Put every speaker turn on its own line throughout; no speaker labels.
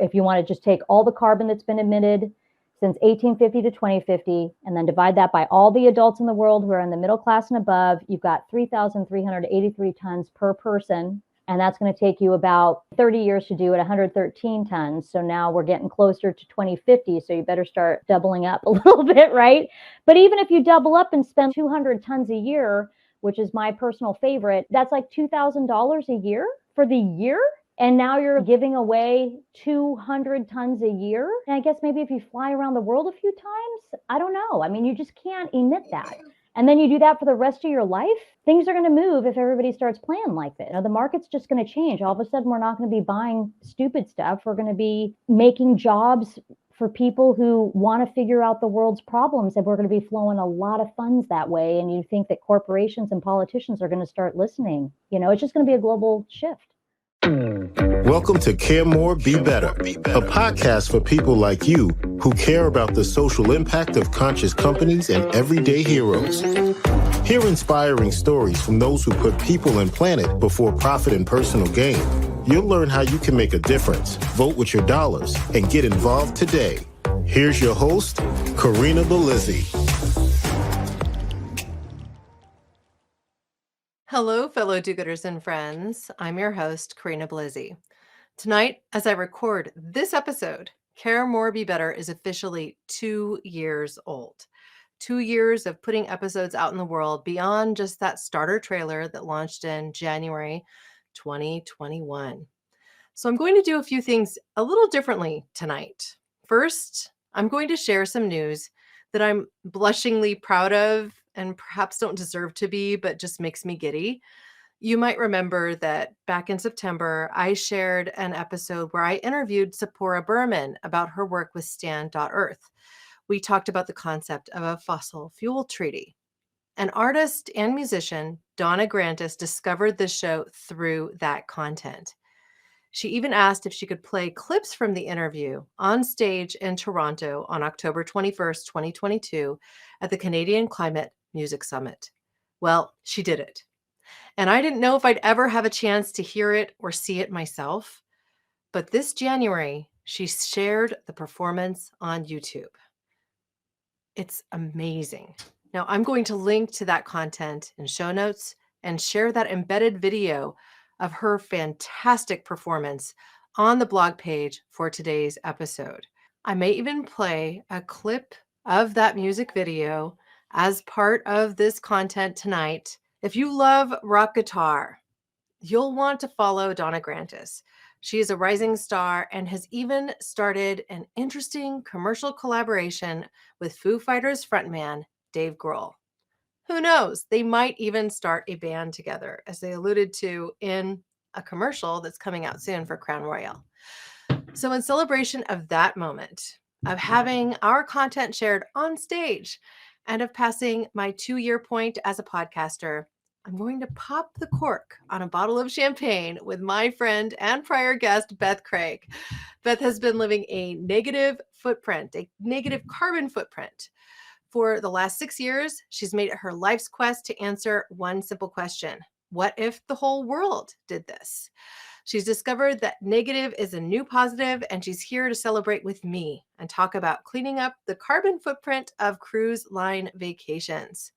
if you want to just take all the carbon that's been emitted since 1850 to 2050, and then divide that by all the adults in the world who are in the middle class and above, you've got 3,383 tons per person. And that's going to take you about 30 years to do at 113 tons. So now we're getting closer to 2050. So you better start doubling up a little bit, right? But even if you double up and spend 200 tons a year, which is my personal favorite, that's like $2,000 a year for the year. And now you're giving away 200 tons a year. And I guess maybe if you fly around the world a few times, I don't know. I mean, you just can't emit that. And then you do that for the rest of your life, things are going to move if everybody starts playing like this. The market's just going to change. All of a sudden, we're not going to be buying stupid stuff. We're going to be making jobs for people who want to figure out the world's problems. And we're going to be flowing a lot of funds that way. And you think that corporations and politicians are going to start listening. It's just going to be a global shift.
Welcome to Care More, Be Better, a podcast for people like you who care about the social impact of conscious companies and everyday heroes. Hear inspiring stories from those who put people and planet before profit and personal gain. You'll learn how you can make a difference, vote with your dollars, and get involved today. Here's your host, Corinna Bellizzi.
Hello, fellow do-gooders and friends. I'm your host, Corinna Bellizzi. Tonight, as I record this episode, Care More, Be Better is officially 2 years old. 2 years of putting episodes out in the world beyond just that starter trailer that launched in January 2021. So I'm going to do a few things a little differently tonight. First, I'm going to share some news that I'm blushingly proud of and perhaps don't deserve to be, but just makes me giddy. You might remember that back in September, I shared an episode where I interviewed Sephora Berman about her work with Stand.Earth. We talked about the concept of a fossil fuel treaty. An artist and musician, Donna Grantis, discovered this show through that content. She even asked if she could play clips from the interview on stage in Toronto on October 21st, 2022 at the Canadian Climate Music Summit. Well, she did it. And I didn't know if I'd ever have a chance to hear it or see it myself. But this January, she shared the performance on YouTube. It's amazing. Now, I'm going to link to that content in show notes and share that embedded video of her fantastic performance on the blog page for today's episode. I may even play a clip of that music video as part of this content tonight. If you love rock guitar, you'll want to follow Donna Grantis. She is a rising star and has even started an interesting commercial collaboration with Foo Fighters frontman Dave Grohl. Who knows? They might even start a band together, as they alluded to in a commercial that's coming out soon for Crown Royal. So in celebration of that moment, of having our content shared on stage, and of passing my 2-year point as a podcaster, I'm going to pop the cork on a bottle of champagne with my friend and prior guest, Beth Craig. Beth has been living a negative carbon footprint. For the last 6 years, she's made it her life's quest to answer one simple question. What if the whole world did this? She's discovered that negative is a new positive, and she's here to celebrate with me and talk about cleaning up the carbon footprint of cruise line vacations.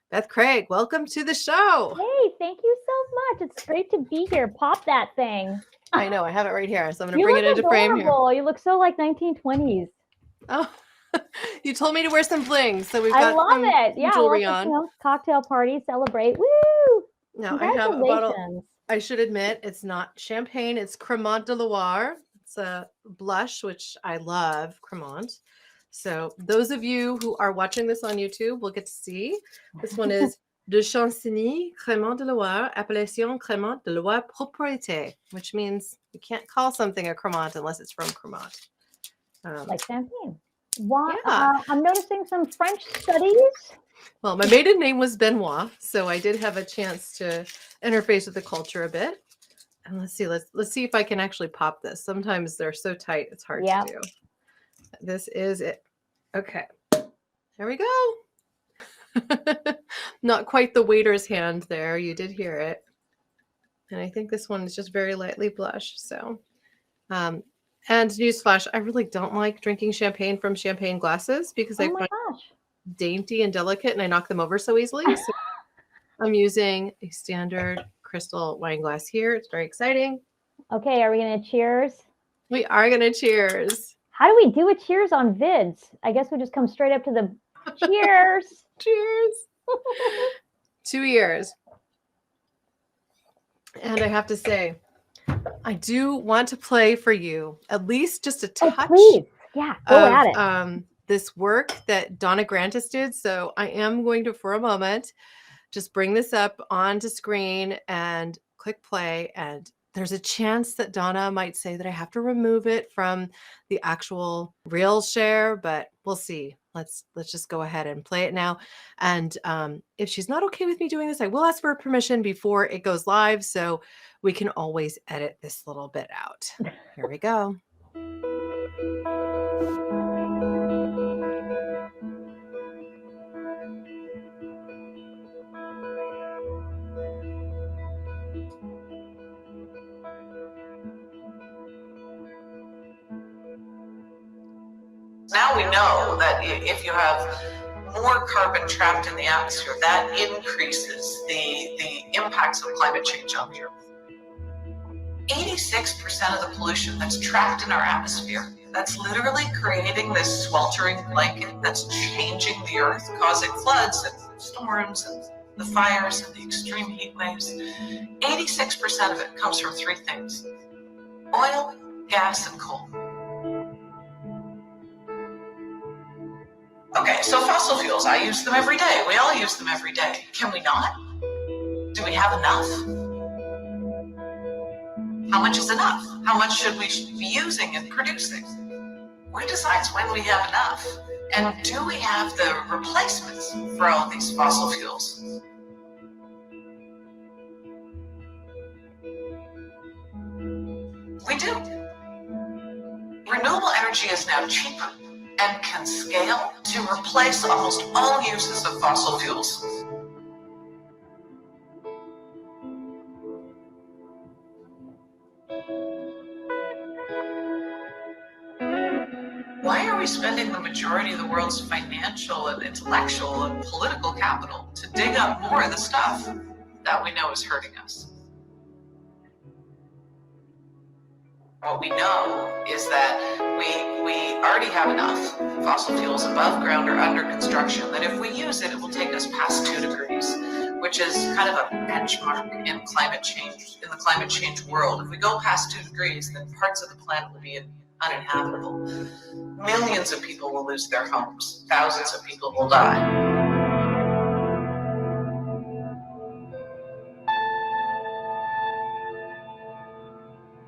Beth Craig, welcome to the show.
Hey, thank you so much. It's great to be here. Pop that thing.
I know, I have it right here, so I'm going to bring it into frame here.
You look so like 1920s.
Oh, you told me to wear some bling, so we've
I
got
love it. Yeah,
jewelry on.
Cocktail party, celebrate. Woo!
Now I have a bottle. I should admit, it's not champagne. It's Cremant de Loire. It's a blush, which I love, Cremant. So those of you who are watching this on YouTube will get to see. This one is de Chansigny, Cremant de Loire, Appellation Cremant de Loire Propriété, which means you can't call something a Cremant unless it's from Cremant.
Like champagne. Why? Yeah. I'm noticing some French studies.
Well, my maiden name was Benoit, so I did have a chance to interface with the culture a bit. And let's see if I can actually pop this. Sometimes they're so tight, it's hard to do. This is it. Okay, there we go. Not quite the waiter's hand there. You did hear it. And I think this one is just very lightly blushed. So And newsflash, I really don't like drinking champagne from champagne glasses because I
Oh my
find
gosh.
it dainty and delicate and I knock them over so easily. So I'm using a standard crystal wine glass here. It's very exciting.
Okay, are we going to cheers?
We are going to cheers.
How do we do a cheers on vids? I guess we just come straight up to the cheers.
Cheers. 2 years. And I have to say, I do want to play for you at least just a touch
please. Yeah, go at it.
of this work that Donna Grantis did. So I am going to, for a moment, just bring this up onto screen and click play. And there's a chance that Donna might say that I have to remove it from the actual reel share, but we'll see. Let's just go ahead and play it now. And if she's not okay with me doing this, I will ask for permission before it goes live. So we can always edit this little bit out. Here we go.
Now we know that if you have more carbon trapped in the atmosphere, that increases the impacts of climate change on the Earth. 86% of the pollution that's trapped in our atmosphere, that's literally creating this sweltering blanket that's changing the Earth, causing floods and storms and the fires and the extreme heat waves. 86% of it comes from three things: oil, gas, and coal. Okay, so fossil fuels, I use them every day. We all use them every day. Can we not? Do we have enough? How much is enough? How much should we be using and producing? Who decides when we have enough? And do we have the replacements for all these fossil fuels? We do. Renewable energy is now cheaper and can scale to replace almost all uses of fossil fuels. Why are we spending the majority of the world's financial and intellectual and political capital to dig up more of the stuff that we know is hurting us? What we know is that we already have enough fossil fuels above ground or under construction that if we use it, it will take us past 2 degrees, which is kind of a benchmark in climate change, in the climate change world. If we go past 2 degrees, then parts of the planet will be uninhabitable. Millions of people will lose their homes. Thousands of people will die.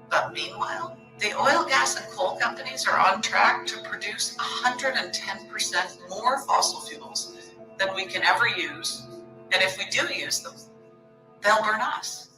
But meanwhile, the oil, gas, and coal companies are on track to produce 110% more fossil fuels than we can ever use. And if we do use them, they'll burn us.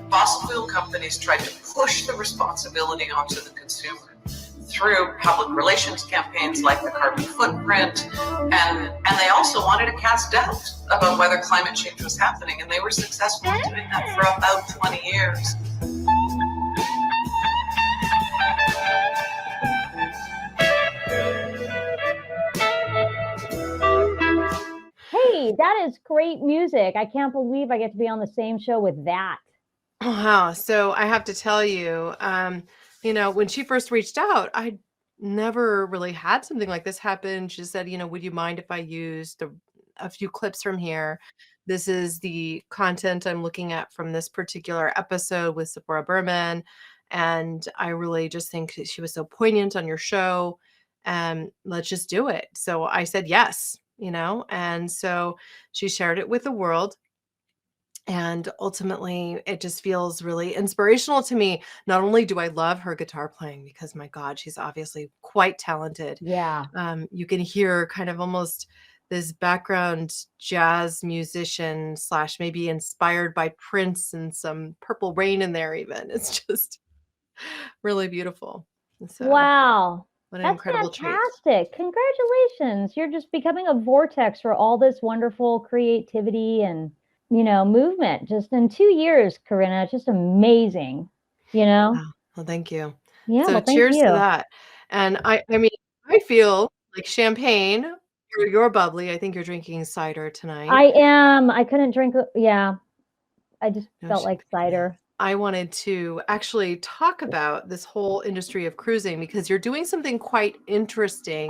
Fossil fuel companies tried to push the responsibility onto the consumer through public relations campaigns like the carbon footprint, and they also wanted to cast doubt about whether climate change was happening, and they were successful in doing that for about 20 years.
Hey, that is great music. I can't believe I get to be on the same show with that.
Wow. So I have to tell you, when she first reached out, I never really had something like this happen. She said, would you mind if I used a few clips from here? This is the content I'm looking at from this particular episode with Sephora Berman. And I really just think that she was so poignant on your show. And let's just do it. So I said yes, and so she shared it with the world. And ultimately, it just feels really inspirational to me. Not only do I love her guitar playing, because my God, she's obviously quite talented.
Yeah.
You can hear kind of almost this background jazz musician slash maybe inspired by Prince and some Purple Rain in there even. It's just really beautiful. So
Wow.
what an
That's
incredible treat.
fantastic. Congratulations. You're just becoming a vortex for all this wonderful creativity and, movement just in 2 years, Corinna. Just amazing,
Wow. Well, thank you.
Yeah,
So
well, thank
cheers to
you.
that. And I mean, I feel like champagne. You're bubbly. I think you're drinking cider tonight.
I am. I couldn't drink. Yeah. I just
No
felt like
champagne.
cider.
I wanted to actually talk about this whole industry of cruising because you're doing something quite interesting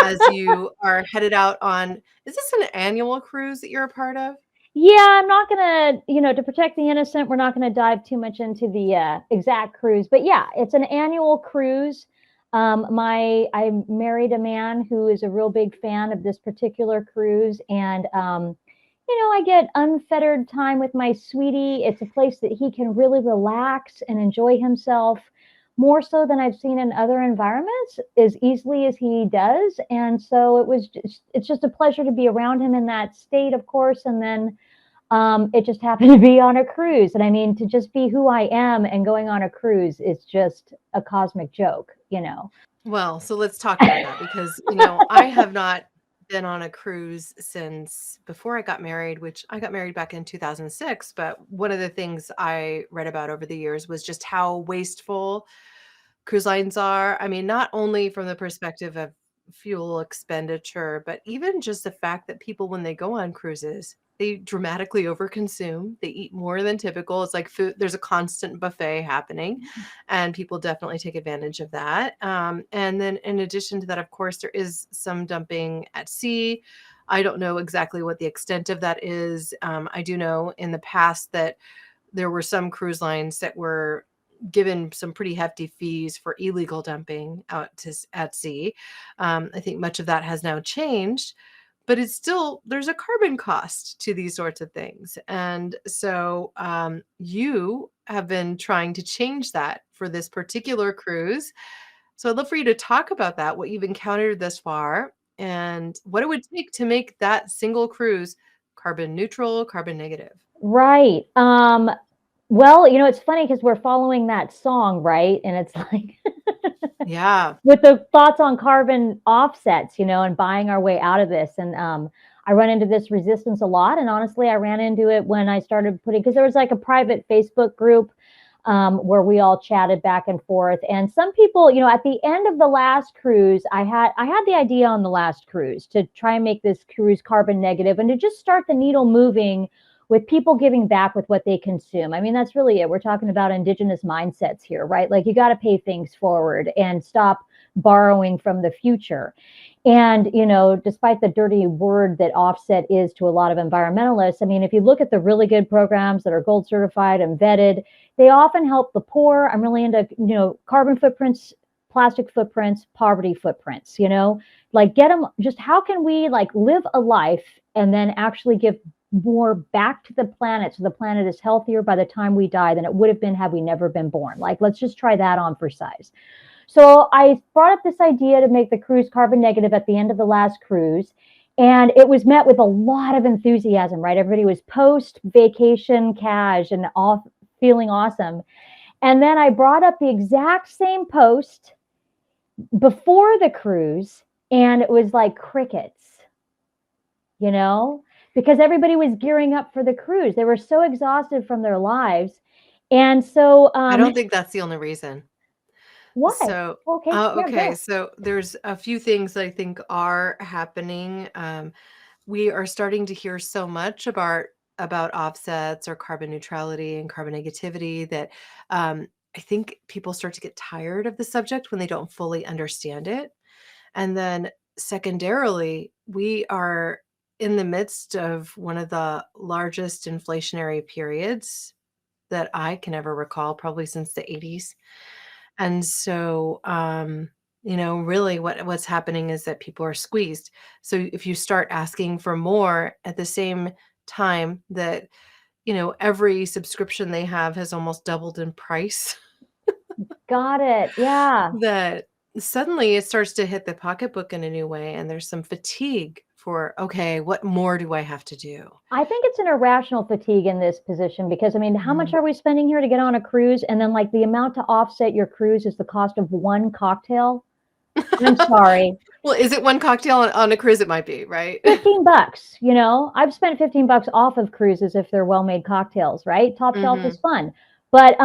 as you are headed out on, is this an annual cruise that you're a part of?
Yeah, I'm not gonna, to protect the innocent, we're not gonna dive too much into the exact cruise, but yeah, it's an annual cruise. I married a man who is a real big fan of this particular cruise, and I get unfettered time with my sweetie. It's a place that he can really relax and enjoy himself more so than I've seen in other environments as easily as he does. And so it's just a pleasure to be around him in that state, of course. And then it just happened to be on a cruise. And I mean, to just be who I am and going on a cruise is just a cosmic joke.
Well, so let's talk about that because, I have not been on a cruise since before I got married, which I got married back in 2006. But one of the things I read about over the years was just how wasteful cruise lines are. I mean, not only from the perspective of fuel expenditure, but even just the fact that people, when they go on cruises, they dramatically overconsume. They eat more than typical. It's like food, there's a constant buffet happening, and people definitely take advantage of that. And then, in addition to that, of course, there is some dumping at sea. I don't know exactly what the extent of that is. I do know in the past that there were some cruise lines that were given some pretty hefty fees for illegal dumping at sea. I think much of that has now changed, but it's still, there's a carbon cost to these sorts of things. And so you have been trying to change that for this particular cruise. So I'd love for you to talk about that, what you've encountered thus far, and what it would take to make that single cruise carbon neutral, carbon negative.
Right. Well, it's funny because we're following that song, right? And it's like
Yeah.
with the thoughts on carbon offsets, and buying our way out of this. And I run into this resistance a lot. And honestly, I ran into it when I started because there was like a private Facebook group where we all chatted back and forth. And some people, at the end of the last cruise, I had the idea on the last cruise to try and make this cruise carbon negative and to just start the needle moving with people giving back with what they consume. I mean, that's really it. We're talking about indigenous mindsets here, right? Like you got to pay things forward and stop borrowing from the future. And, despite the dirty word that offset is to a lot of environmentalists, I mean, if you look at the really good programs that are gold certified and vetted, they often help the poor. I'm really into, carbon footprints, plastic footprints, poverty footprints, like get them just how can we like live a life and then actually give more back to the planet so the planet is healthier by the time we die than it would have been had we never been born. Like, let's just try that on for size. So I brought up this idea to make the cruise carbon negative at the end of the last cruise. And it was met with a lot of enthusiasm, right? Everybody was post vacation cash and off feeling awesome. And then I brought up the exact same post before the cruise, and it was like crickets, because everybody was gearing up for the cruise. They were so exhausted from their lives. And so
I don't think that's the only reason.
what?
So,
Okay.
okay.
Yeah,
So there's a few things that I think are happening. We are starting to hear so much about offsets or carbon neutrality and carbon negativity that I think people start to get tired of the subject when they don't fully understand it. And then secondarily, we are in the midst of one of the largest inflationary periods that I can ever recall, probably since the 80s. And so, really what's happening is that people are squeezed. So if you start asking for more at the same time that, every subscription they have has almost doubled in price,
Got it. Yeah.
that suddenly it starts to hit the pocketbook in a new way, and there's some fatigue for, okay, what more do I have to do?
I think it's an irrational fatigue in this position because, I mean, how much
Mhm.
are we spending here to get on a cruise? And then, like, the amount to offset your cruise is the cost of one cocktail. I'm sorry.
Well, is it one cocktail on a cruise? It might be, right?
$15, I've spent $15 off of cruises if they're well-made cocktails, right? Top shelf is
Mhm.
fun. But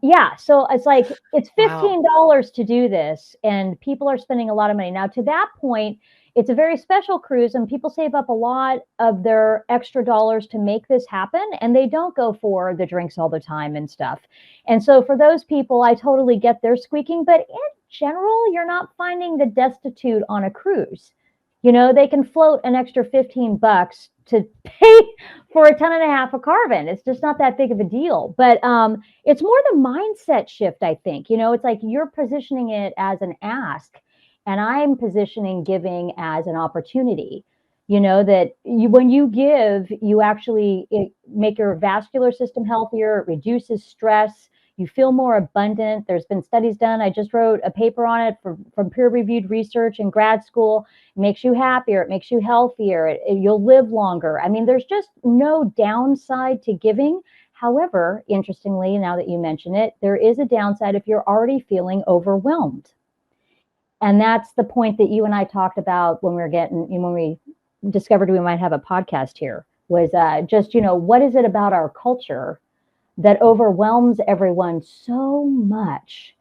yeah, so it's like it's
Wow.
$15 to do this, and people are spending a lot of money. Now, to that point, it's a very special cruise, and people save up a lot of their extra dollars to make this happen, and they don't go for the drinks all the time and stuff. And so for those people, I totally get their squeaking, but in general, you're not finding the destitute on a cruise. They can float an extra $15 to pay for a ton and a half of carbon. It's just not that big of a deal. But it's more the mindset shift, I think. It's like you're positioning it as an ask, and I'm positioning giving as an opportunity. That when you give, you actually make your vascular system healthier, it reduces stress, you feel more abundant. There's been studies done. I just wrote a paper on it from peer-reviewed research in grad school. It makes you happier. It makes you healthier. You'll live longer. I mean, there's just no downside to giving. However, interestingly, now that you mention it, there is a downside if you're already feeling overwhelmed. And that's the point that you and I talked about when we discovered we might have a podcast here, was just, what is it about our culture that overwhelms everyone so much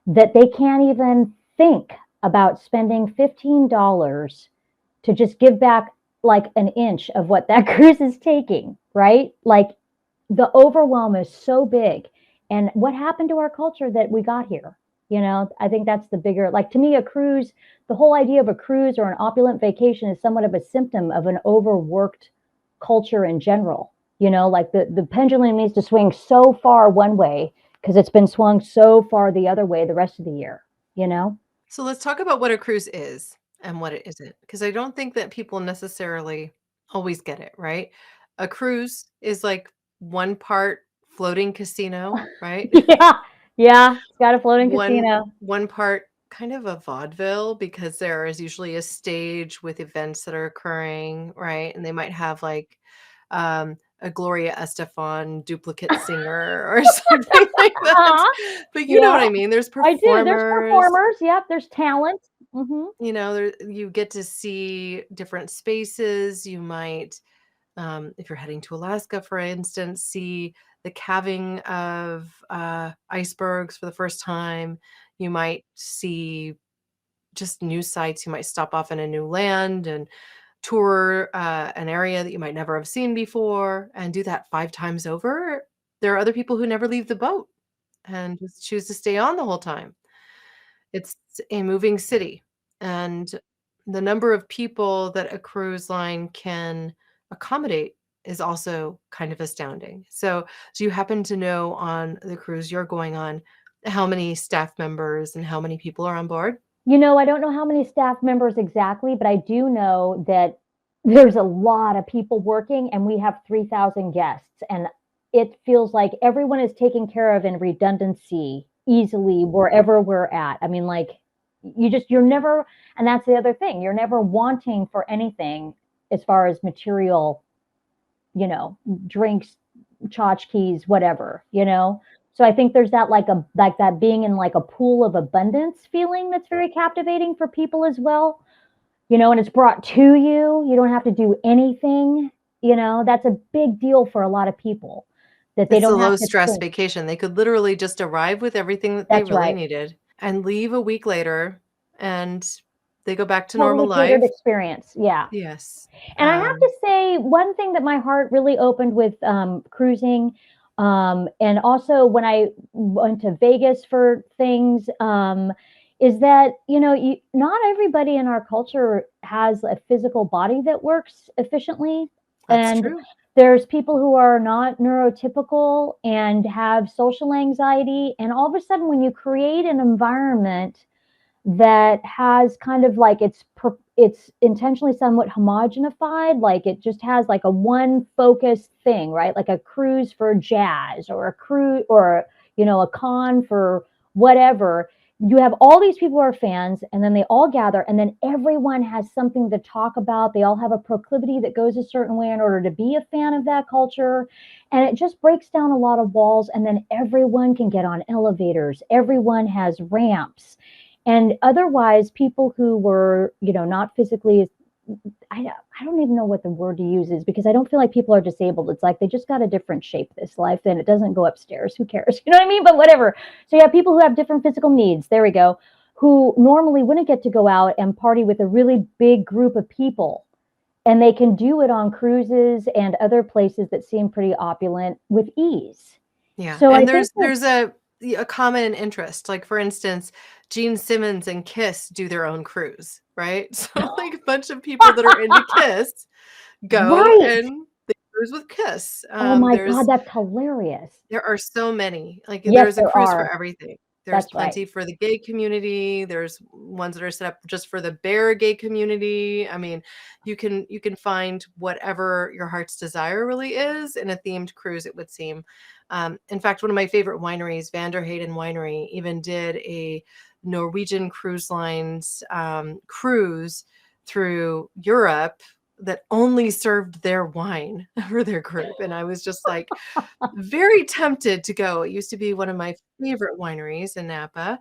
that they can't even think about spending $15 to just give back like an inch of what that cruise is taking, right? Like the overwhelm is so big. And what happened to our culture that we got here? I think that's the bigger, like, to me, a cruise, the whole idea of a cruise or an opulent vacation is somewhat of a symptom of an overworked culture in general. Like the pendulum needs to swing so far one way because it's been swung so far the other way the rest of the year.
So let's talk about what a cruise is and what it isn't, because I don't think that people necessarily always get it, right? A cruise is like one part floating casino, right?
Yeah. Yeah. It's got a floating
One
casino.
one part kind of a vaudeville, because there is usually a stage with events that are occurring, right? And they might have like a Gloria Estefan duplicate singer or something like that.
Uh-huh.
But you know
Yeah,
what I mean? There's
I do. There's
performers.
performers. Yep. There's talent.
You get to see different spaces. You might, if you're heading to Alaska, for instance, see the calving of icebergs for the first time. You might see just new sites. You might stop off in a new land and tour an area that you might never have seen before, and do that 5 times over. There are other people who never leave the boat and just choose to stay on the whole time. It's a moving city, and the number of people that a cruise line can accommodate is also kind of astounding. So, do you happen to know on the cruise you're going on how many staff members and how many people are on board?
I don't know how many staff members exactly, but I do know that there's a lot of people working and we have 3,000 guests. And it feels like everyone is taken care of in redundancy easily wherever we're at. I mean, like, you're never, and that's the other thing, you're never wanting for anything as far as material, you know, drinks, tchotchkes, whatever. So I think there's that like that being in like a pool of abundance feeling that's very captivating for people as well, and it's brought to you. You don't have to do anything. That's a big deal for a lot of people that they
It's a
don't have
low
to
stress
think.
vacation. They could literally just arrive with everything that they
That's
really
right.
needed and leave a week later, and they go back to normal
Totally catered
life.
experience. Yeah.
Yes.
And I have to say, one thing that my heart really opened with cruising, and also when I went to Vegas for things, is that, not everybody in our culture has a physical body that works efficiently.
That's
And
true.
there's people who are not neurotypical and have social anxiety. And all of a sudden, when you create an environment that has kind of like it's intentionally somewhat homogenified, like it just has like a one focused thing, right? Like a cruise for jazz, or a cruise, or a con for whatever. You have all these people who are fans, and then they all gather, and then everyone has something to talk about. They all have a proclivity that goes a certain way in order to be a fan of that culture, and it just breaks down a lot of walls. And then everyone can get on elevators, everyone has ramps. And otherwise, people who were, not physically, I don't even know what the word to use is, because I don't feel like people are disabled. It's like they just got a different shape this life, and it doesn't go upstairs. Who cares? You know what I mean? But whatever. So you have people who have different physical needs. There we go. Who normally wouldn't get to go out and party with a really big group of people. And they can do it on cruises and other places that seem pretty opulent with ease.
Yeah.
So I
And
think
there's a common interest. Like, for instance, Gene Simmons and Kiss do their own cruise, right? So like a bunch of people that are into Kiss go
right.
and they cruise with Kiss.
Oh my God, that's hilarious.
There are so many. Like,
Yes,
there's a
there
cruise for
are.
everything. There's
That's right.
plenty for the gay community. There's ones that are set up just for the bare gay community. I mean, you can find whatever your heart's desire really is in a themed cruise, it would seem. In fact, one of my favorite wineries, Vanderheyden Winery, even did a Norwegian Cruise Lines cruise through Europe that only served their wine for their group. And I was just like very tempted to go. It used to be one of my favorite wineries in Napa.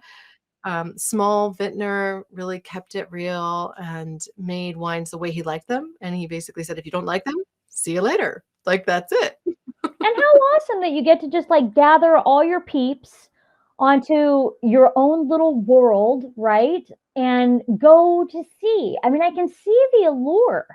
Small vintner, really kept it real and made wines the way he liked them. And he basically said, if you don't like them, see you later. Like, that's it.
And how awesome that you get to just like gather all your peeps onto your own little world, right? And go to sea. I mean, I can see the allure.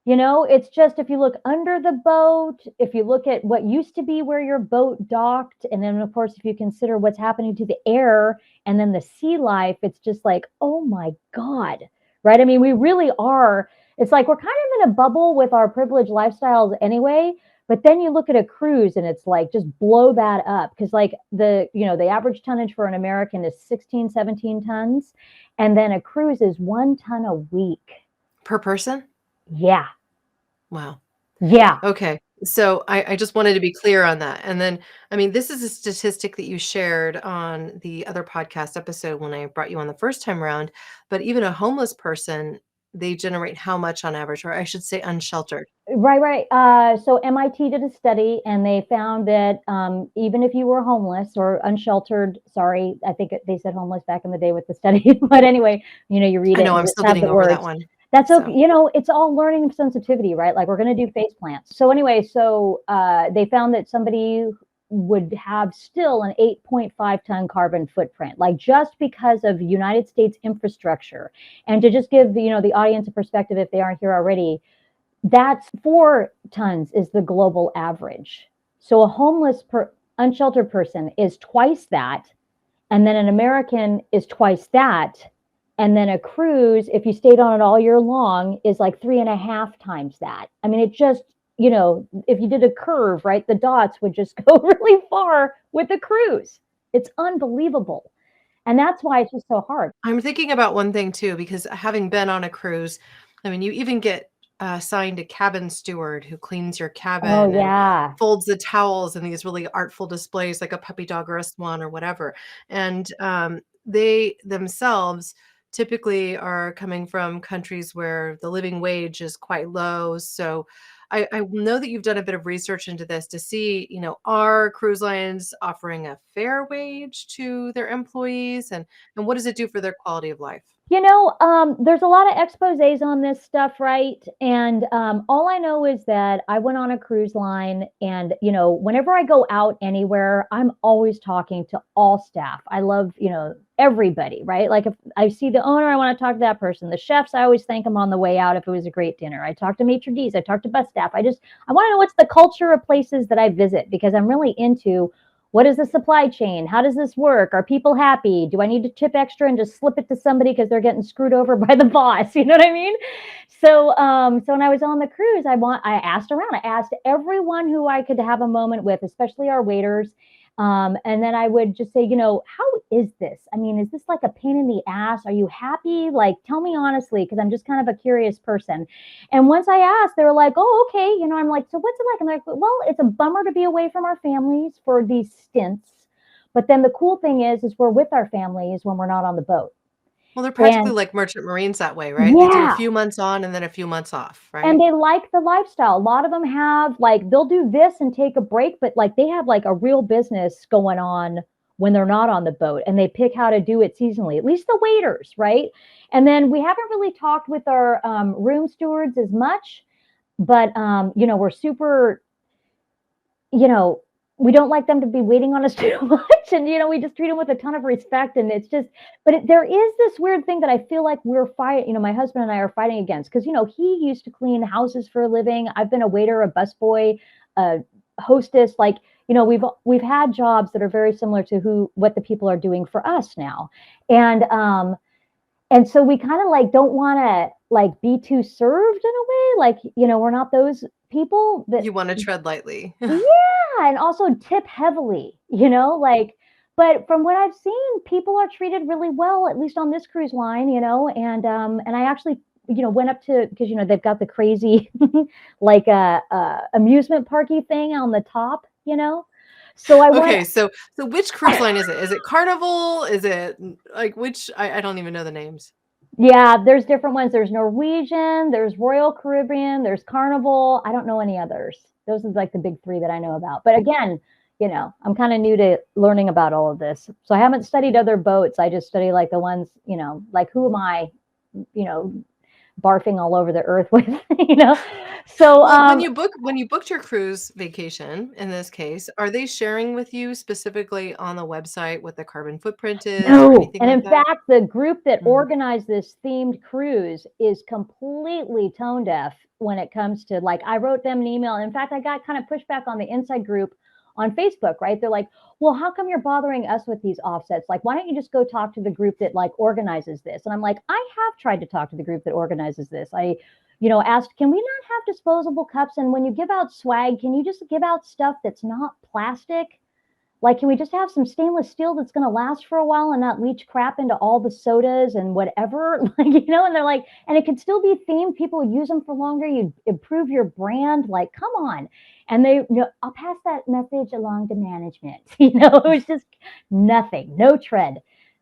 It's just, if you look under the boat, if you look at what used to be where your boat docked, and then of course, if you consider what's happening to the air and then the sea life, it's just like, oh my God, right? I mean, we really are. It's like we're kind of in a bubble with our privileged lifestyles anyway. But then you look at a cruise and it's like, just blow that up. Because like the average tonnage for an American is 16, 17 tons. And then a cruise is 1 ton a week.
Per person?
Yeah.
Wow.
Yeah.
Okay. So I just wanted to be clear on that. And then, I mean, this is a statistic that you shared on the other podcast episode when I brought you on the first time around. But even a homeless person, they generate how much on average, or I should say unsheltered?
Right. So MIT did a study, and they found that even if you were homeless or unsheltered, sorry, I think they said homeless back in the day with the study. But anyway, you read
I
it
know,
and
I'm
just
still
have
getting
the
over that
words.
one.
That's
So,
okay. It's all learning sensitivity, right? Like, we're going to do face plants. So anyway, they found that somebody would have still an 8.5 ton carbon footprint, like, just because of United States infrastructure. And to just give the audience a perspective, if they aren't here already, that's 4 tons is the global average. So a homeless unsheltered person is twice that, and then an American is twice that. And then a cruise, if you stayed on it all year long, is like 3.5 times that. I mean, it just, if you did a curve, right, the dots would just go really far with the cruise. It's unbelievable. And that's why it's just so hard.
I'm thinking about one thing too, because having been on a cruise, I mean, you even get assigned a cabin steward who cleans your
Oh,
cabin and
yeah.
folds the towels in these really artful displays, like a puppy dog or a swan or whatever. And they themselves typically are coming from countries where the living wage is quite low. So I know that you've done a bit of research into this to see, are cruise lines offering a fair wage to their employees, and what does it do for their quality of life?
There's a lot of exposés on this stuff, right? And all I know is that I went on a cruise line, and whenever I go out anywhere, I'm always talking to all staff. I love everybody, right? Like, if I see the owner, I want to talk to that person. The chefs, I always thank them on the way out if it was a great dinner. I talk to maitre d's, I talk to bus staff. I want to know what's the culture of places that I visit, because I'm really into What is the supply chain? How does this work? Are people happy? Do I need to tip extra and just slip it to somebody because they're getting screwed over by the boss? You know what I mean? So, so when I was on the cruise, I asked around. I asked everyone who I could have a moment with, especially our waiters. And then I would just say, how is this? I mean, is this like a pain in the ass? Are you happy? Like, tell me honestly, because I'm just kind of a curious person. And once I asked, they were like, oh, okay. I'm like, so what's it like? And they're like, well, it's a bummer to be away from our families for these stints. But then the cool thing is we're with our families when we're not on the boat.
Well, they're practically
And
like merchant marines that way, right? They do a
yeah,
few months on and then a few months off,
and
right?
they like the lifestyle. A lot of them have like, they'll do this and take a break, but like they have like a real business going on when they're not on the boat, and they pick how to do it seasonally, at least the waiters, right? And then we haven't really talked with our room stewards as much, but we're super, we don't like them to be waiting on us too much. And, we just treat them with a ton of respect. And it's just, but there is this weird thing that I feel like we're fighting, my husband and I are fighting against. Cause, he used to clean houses for a living. I've been a waiter, a busboy, a hostess. Like, we've had jobs that are very similar to what the people are doing for us now. And so we kind of like don't want to like be too served in a way. Like, we're not those people that
You want to tread lightly.
yeah, and also tip heavily, but from what I've seen, people are treated really well, at least on this cruise line, and I actually, went up to, because, they've got the crazy, like amusement parky thing on the top, so I went.
Okay, so which cruise line is it? Is it Carnival? Is it like which? I don't even know the names.
Yeah, there's different ones. There's Norwegian, there's Royal Caribbean, there's Carnival. I don't know any others. Those are like the big three that I know about. But again, I'm kind of new to learning about all of this. So I haven't studied other boats. I just study like the ones, like who am I, barfing all over the earth with, So
Well, when you booked your cruise vacation, in this case, are they sharing with you specifically on the website what the carbon footprint is or
no.
anything
And
like
in
that?
fact, the group that
Mm.
organized this themed cruise is completely tone deaf when it comes to like, I wrote them an email. In fact, I got kind of pushback on the inside group on Facebook, right? They're like, well, how come you're bothering us with these offsets? Like, why don't you just go talk to the group that like organizes this? And I'm like, I have tried to talk to the group that organizes this. I, asked, can we not have disposable cups? And when you give out swag, can you just give out stuff that's not plastic? Like, can we just have some stainless steel that's going to last for a while and not leach crap into all the sodas and whatever? Like, and they're like, and it could still be themed. People use them for longer. You improve your brand. Like, come on. And they, I'll pass that message along to management. It was just nothing, no tread.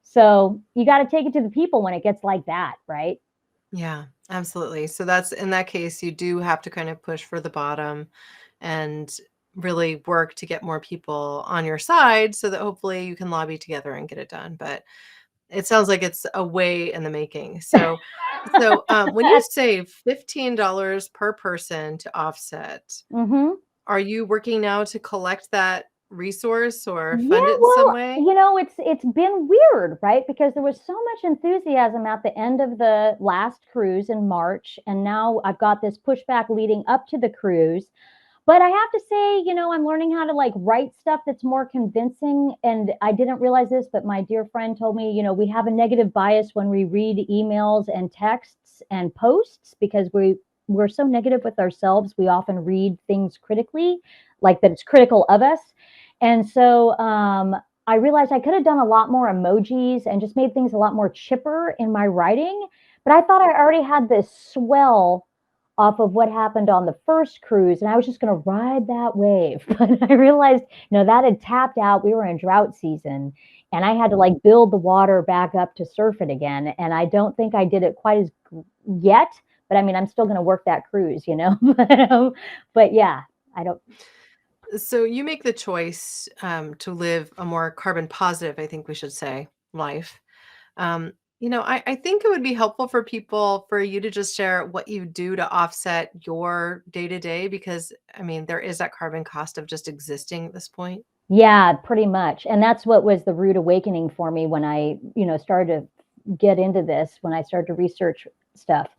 So you got to take it to the people when it gets like that, right?
Yeah, absolutely. So that's in that case, you do have to kind of push for the bottom and really work to get more people on your side so that hopefully you can lobby together and get it done. But it sounds like it's a way in the making. So when you save $15 per person to offset,
Mm-hmm.
are you working now to collect that resource or
Yeah,
fund it in some
well,
way?
it's been weird, right? Because there was so much enthusiasm at the end of the last cruise in March, and now I've got this pushback leading up to the cruise. But I have to say, I'm learning how to like write stuff that's more convincing. And I didn't realize this, but my dear friend told me, we have a negative bias when we read emails and texts and posts because we're so negative with ourselves. We often read things critically, like that it's critical of us. And so I realized I could have done a lot more emojis and just made things a lot more chipper in my writing. But I thought I already had this swell off of what happened on the first cruise, and I was just going to ride that wave. But I realized, no, that had tapped out. We were in drought season, and I had to like build the water back up to surf it again. And I don't think I did it quite as yet. But I mean, I'm still going to work that cruise, but yeah, I don't.
So you make the choice to live a more carbon positive, I think we should say, life. Um, I think it would be helpful for people for you to just share what you do to offset your day to day, because I mean, there is that carbon cost of just existing at this point.
Yeah, pretty much. And that's what was the rude awakening for me when I, started to get into this, when I started to research stuff.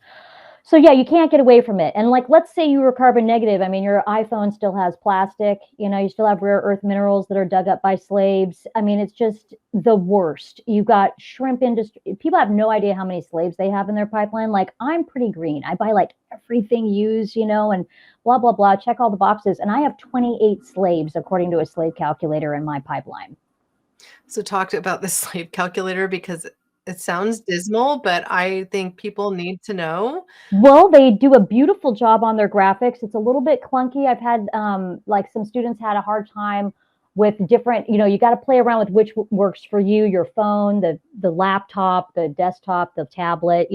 So yeah, you can't get away from it. And like, let's say you were carbon negative. I mean, your iPhone still has plastic, you still have rare earth minerals that are dug up by slaves. I mean, it's just the worst. You've got shrimp industry. People have no idea how many slaves they have in their pipeline. Like, I'm pretty green. I buy like everything used, and blah, blah, blah, check all the boxes. And I have 28 slaves, according to a slave calculator in my pipeline.
So talked about the slave calculator because it sounds dismal, but I think people need to know.
Well, they do a beautiful job on their graphics. It's a little bit clunky. I've had like some students had a hard time with different, you got to play around with which works for you, your phone, the laptop, the desktop, the tablet,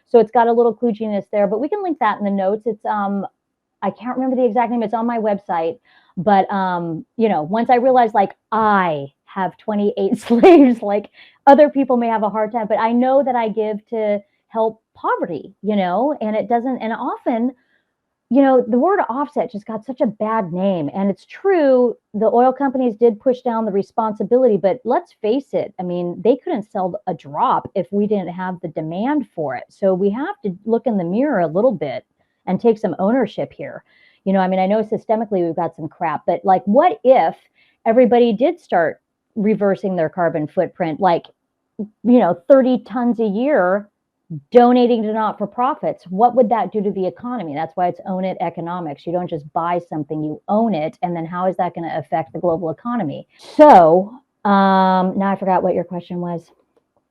So it's got a little kludginess there, but we can link that in the notes. It's I can't remember the exact name. It's on my website. But once I realized like I have 28 slaves, like other people may have a hard time, but I know that I give to help poverty, and it doesn't, and often, the word offset just got such a bad name. And it's true, the oil companies did push down the responsibility, but let's face it, I mean, they couldn't sell a drop if we didn't have the demand for it. So we have to look in the mirror a little bit and take some ownership here. I mean, I know systemically we've got some crap, but like, what if everybody did start reversing their carbon footprint, like, 30 tons a year, donating to not-for-profits? What would that do to the economy? That's why it's own it economics. You don't just buy something, you own it. And then how is that going to affect the global economy? So now I forgot what your question was.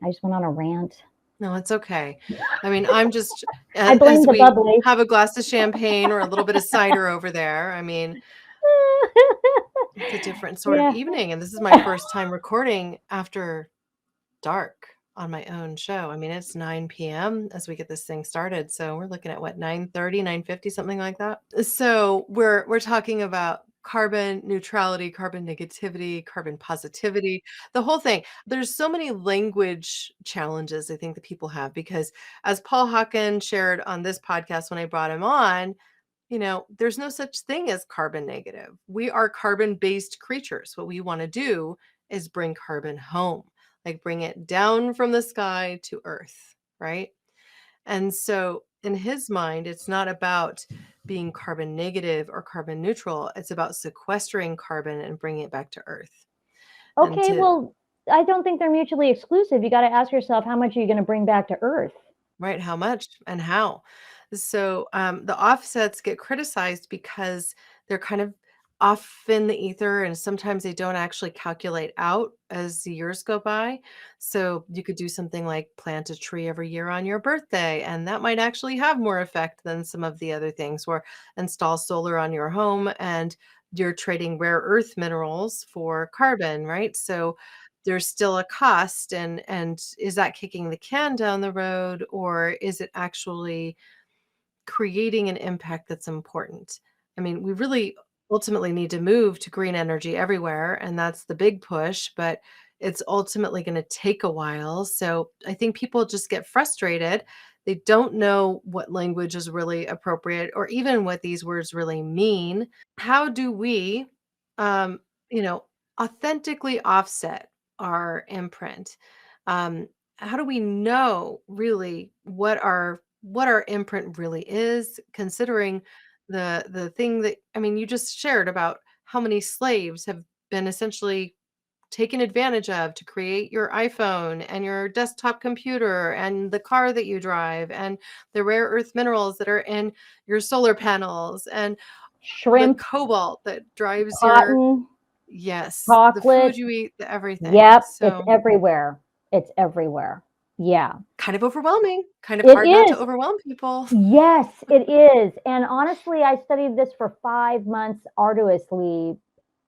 I just went on a rant.
No, it's okay. I mean, I'm just,
I blame
as
the
we
bubbly.
have a glass of champagne or a little bit of cider over there, I mean, it's a different sort of
Yeah.
evening. And this is my first time recording after dark on my own show. I mean, it's 9 p.m. as we get this thing started. So we're looking at what, 9:30, 9:50, something like that. So we're talking about carbon neutrality, carbon negativity, carbon positivity, the whole thing. There's so many language challenges I think that people have because as Paul Hawken shared on this podcast when I brought him on, there's no such thing as carbon negative. We are carbon-based creatures. What we want to do is bring carbon home, like bring it down from the sky to earth, right? And so in his mind, it's not about being carbon negative or carbon neutral. It's about sequestering carbon and bringing it back to earth.
Okay, well, I don't think they're mutually exclusive. You got to ask yourself, how much are you going to bring back to earth?
Right, how much and how? So the offsets get criticized because they're kind of off in the ether and sometimes they don't actually calculate out as the years go by. So you could do something like plant a tree every year on your birthday, and that might actually have more effect than some of the other things, or install solar on your home and you're trading rare earth minerals for carbon, right? So there's still a cost, and is that kicking the can down the road, or is it actually creating an impact that's important? I mean, we really ultimately need to move to green energy everywhere, and that's the big push, but it's ultimately going to take a while. So I think people just get frustrated. They don't know what language is really appropriate or even what these words really mean. How do we, um, you know, authentically offset our imprint? How do we know really what our imprint really is, considering the thing that, I mean, you just shared about how many slaves have been essentially taken advantage of to create your iPhone and your desktop computer and the car that you drive and the rare earth minerals that are in your solar panels and the
Shrimp,
cobalt that drives your,
cotton,
yes, the food
chocolate.
you eat, the everything.
Yep, it's
So
everywhere. It's everywhere. Yeah.
kind of overwhelming, kind of
It
hard not to
is.
overwhelm people.
Yes, it is. And honestly, I studied this for 5 months arduously.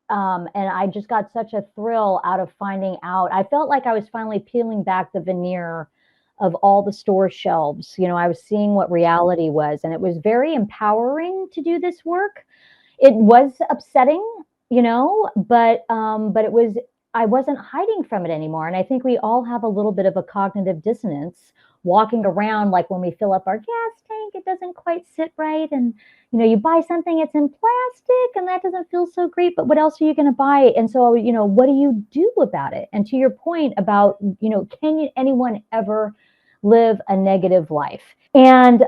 And I just got such a thrill out of finding out. I felt like I was finally peeling back the veneer of all the store shelves. I was seeing what reality was, and it was very empowering to do this work. It was upsetting, but it was, I wasn't hiding from it anymore. And I think we all have a little bit of a cognitive dissonance walking around, like when we fill up our gas tank, it doesn't quite sit right. And, you buy something, it's in plastic and that doesn't feel so great, but what else are you going to buy? And so, what do you do about it? And to your point about, can anyone ever live a negative life. And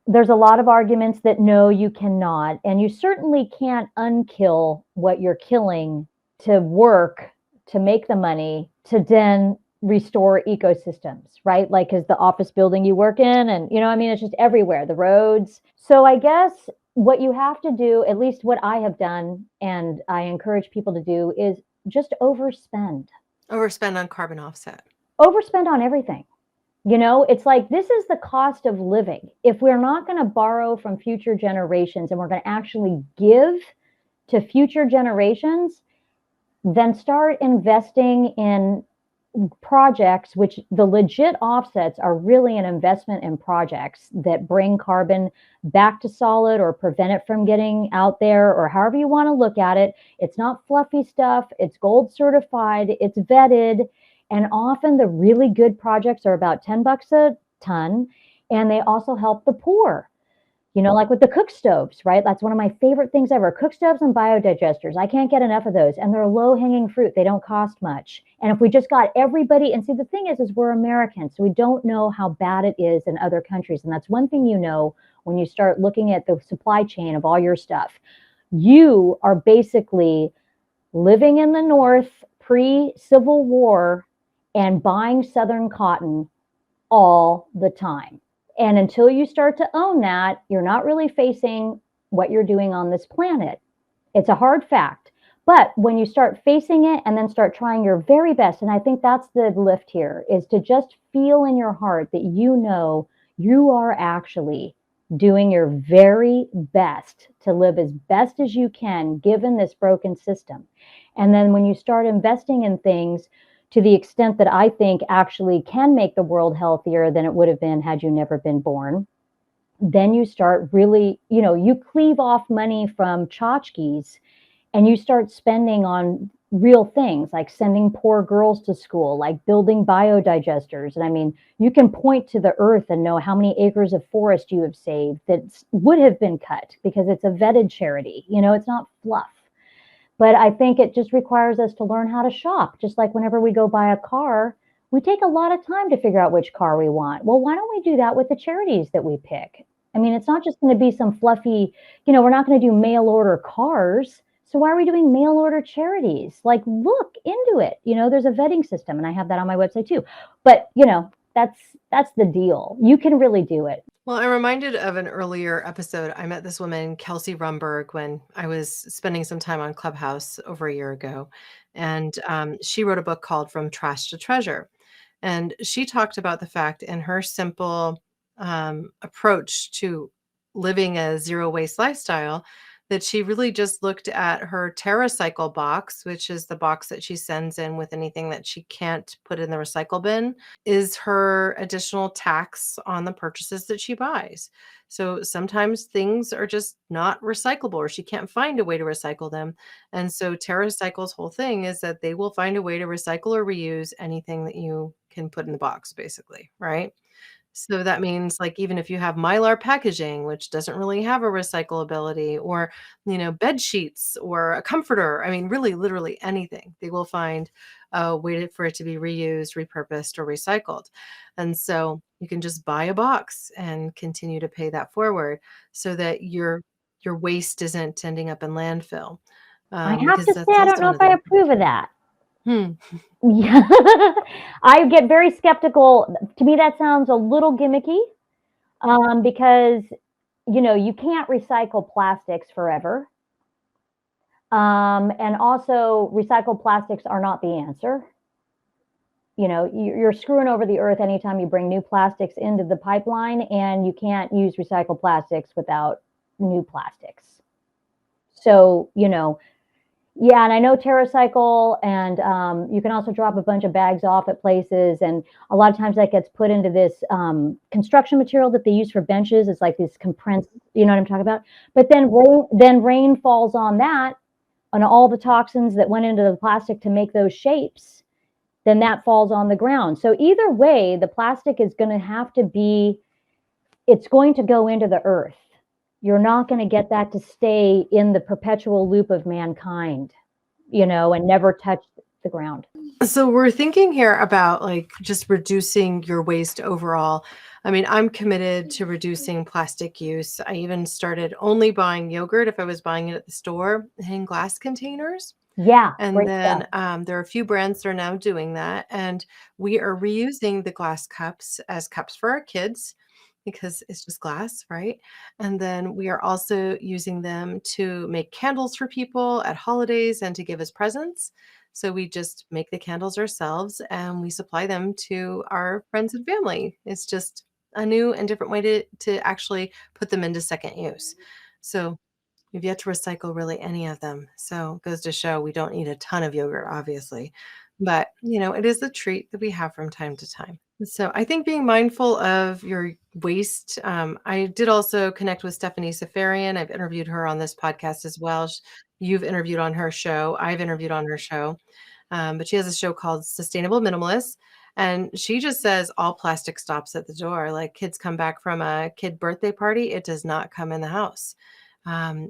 there's a lot of arguments that no, you cannot. And you certainly can't unkill what you're killing to work, to make the money, to then restore ecosystems, right? Like, is the office building you work in, and I mean, it's just everywhere, the roads. So I guess what you have to do, at least what I have done, and I encourage people to do, is just overspend.
Overspend on carbon offset.
Overspend on everything. It's like, this is the cost of living. If we're not going to borrow from future generations and we're going to actually give to future generations, then start investing in projects, which the legit offsets are really an investment in projects that bring carbon back to solid or prevent it from getting out there, or however you want to look at it. It's not fluffy stuff. It's gold certified. It's vetted. And often the really good projects are about $10 a ton. And they also help the poor. Like with the cook stoves, right? That's one of my favorite things ever. Cook stoves and biodigesters. I can't get enough of those. And they're low hanging fruit. They don't cost much. And if we just got everybody, and see, the thing is we're Americans, so we don't know how bad it is in other countries. And that's one thing when you start looking at the supply chain of all your stuff. You are basically living in the North pre-Civil War and buying Southern cotton all the time. And until you start to own that, you're not really facing what you're doing on this planet. It's a hard fact. But when you start facing it and then start trying your very best, and I think that's the lift here, is to just feel in your heart that you are actually doing your very best to live as best as you can given this broken system. And then when you start investing in things to the extent that I think actually can make the world healthier than it would have been had you never been born, then you start really, you cleave off money from tchotchkes and you start spending on real things, like sending poor girls to school, like building biodigesters. And I mean, you can point to the earth and know how many acres of forest you have saved that would have been cut because it's a vetted charity. It's not fluff. But I think it just requires us to learn how to shop. Just like whenever we go buy a car, we take a lot of time to figure out which car we want. Well, why don't we do that with the charities that we pick? I mean, it's not just going to be some fluffy, we're not going to do mail order cars. So why are we doing mail order charities? Like, look into it. There's a vetting system, and I have that on my website too. But, that's the deal. You can really do it.
Well, I'm reminded of an earlier episode. I met this woman, Kelsey Rumberg, when I was spending some time on Clubhouse over a year ago. And she wrote a book called From Trash to Treasure. And she talked about the fact in her simple approach to living a zero waste lifestyle that she really just looked at her TerraCycle box, which is the box that she sends in with anything that she can't put in the recycle bin, is her additional tax on the purchases that she buys. So sometimes things are just not recyclable, or she can't find a way to recycle them. And so TerraCycle's whole thing is that they will find a way to recycle or reuse anything that you can put in the box, basically, right? So that means, like, even if you have Mylar packaging, which doesn't really have a recyclability, or, bed sheets or a comforter, I mean, really, literally anything, they will find a way for it to be reused, repurposed, or recycled. And so you can just buy a box and continue to pay that forward so that your waste isn't ending up in landfill.
I have
Because
to
that's
say, I don't
also
know
one
if
of
I
the
approve of that.
Hmm.
Yeah. I get very skeptical. To me, that sounds a little gimmicky because, you can't recycle plastics forever. And also, recycled plastics are not the answer. You're screwing over the earth anytime you bring new plastics into the pipeline, and you can't use recycled plastics without new plastics. So, yeah, and I know TerraCycle, and you can also drop a bunch of bags off at places, and a lot of times that gets put into this construction material that they use for benches. It's like this compressed, you know what I'm talking about? But then rain falls on that, on all the toxins that went into the plastic to make those shapes, then that falls on the ground. So either way, the plastic is going to have to be, it's going to go into the earth. You're not going to get that to stay in the perpetual loop of mankind, and never touch the ground.
So we're thinking here about like just reducing your waste overall. I mean, I'm committed to reducing plastic use. I even started only buying yogurt if I was buying it at the store in glass containers.
Yeah,
And
great stuff.
then there are a few brands that are now doing that. And we are reusing the glass cups as cups for our kids because it's just glass, right? And then we are also using them to make candles for people at holidays and to give as presents. So we just make the candles ourselves and we supply them to our friends and family. It's just a new and different way to actually put them into second use. So we've yet to recycle really any of them. So it goes to show we don't need a ton of yogurt, obviously. But, it is a treat that we have from time to time. So I think being mindful of your waste. I did also connect with Stephanie Safarian. I've interviewed her on this podcast as well. You've interviewed on her show. I've interviewed on her show. But she has a show called Sustainable Minimalists. And she just says all plastic stops at the door. Like kids come back from a kid birthday party, it does not come in the house.